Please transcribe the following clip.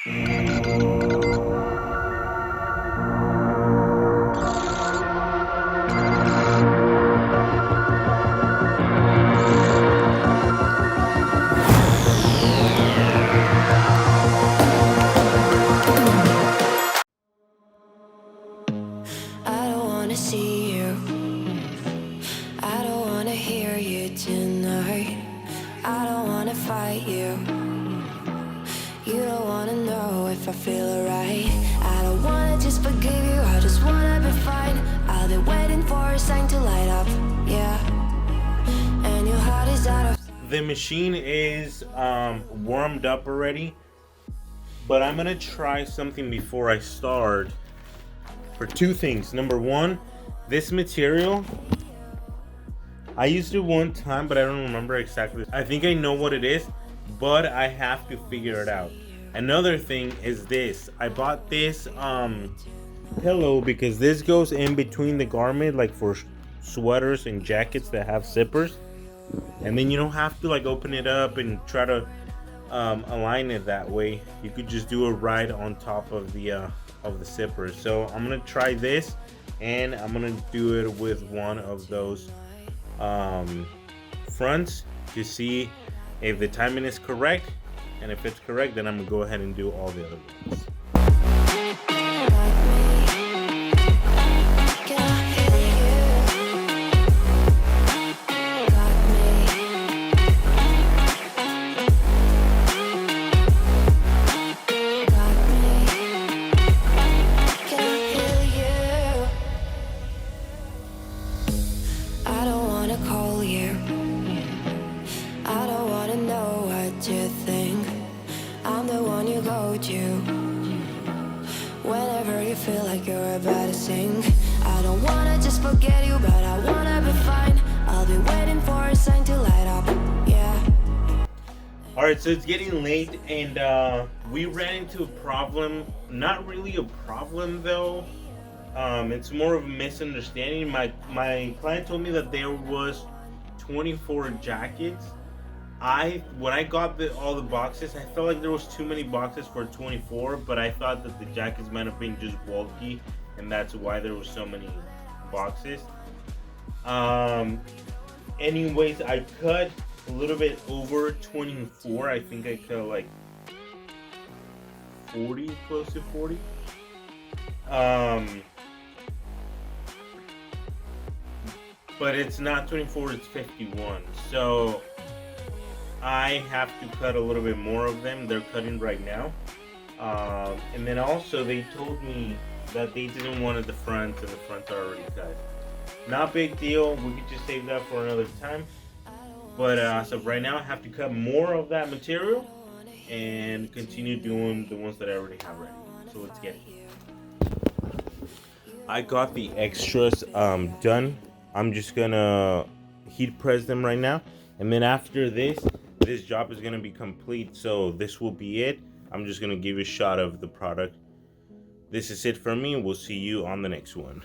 I don't wanna see you. I don't wanna hear you tonight. I don't wanna fight you. You don't wanna know if I feel alright. I don't wanna just forgive you. I just wanna be fine. I'll be waiting for a sign to light up. Yeah. And your heart is out of. The machine is warmed up already, but I'm gonna try something before I start for two things. Number one, this material, I used it one time, but I don't remember exactly. I think I know what it is, but I have to figure it out. Another thing is this. I bought this pillow because this goes in between the garment, like for sweaters and jackets that have zippers. And then you don't have to like open it up and try to align it that way. You could just do it right on top of the zipper. So I'm gonna try this, and I'm gonna do it with one of those fronts to see if the timing is correct, and if it's correct, then I'm gonna go ahead and do all the other ones. Whenever you feel like you're about to sink, I don't wanna just forget you, but I wanna be fine. I'll be waiting for a sign to light up, yeah. Alright, so it's getting late, and we ran into a problem. Not really a problem though. It's more of a misunderstanding. My client told me that there was 24 jackets. When I got all the boxes, I felt like there was too many boxes for 24, but I thought that the jackets might have been just bulky, and that's why there were so many boxes. Anyways, I cut a little bit over 24. I think I cut like 40, close to 40. But it's not 24, it's 51. So I have to cut a little bit more of them. They're cutting right now. And then also they told me that they didn't want the fronts, and the fronts are already cut. Not big deal. We could just save that for another time. But so right now I have to cut more of that material and continue doing the ones that I already have ready. So let's get it. I got the extras done. I'm just gonna heat press them right now. And then after this job is gonna be complete, so this will be it. I'm just gonna give you a shot of the product. This is it for me. We'll see you on the next one.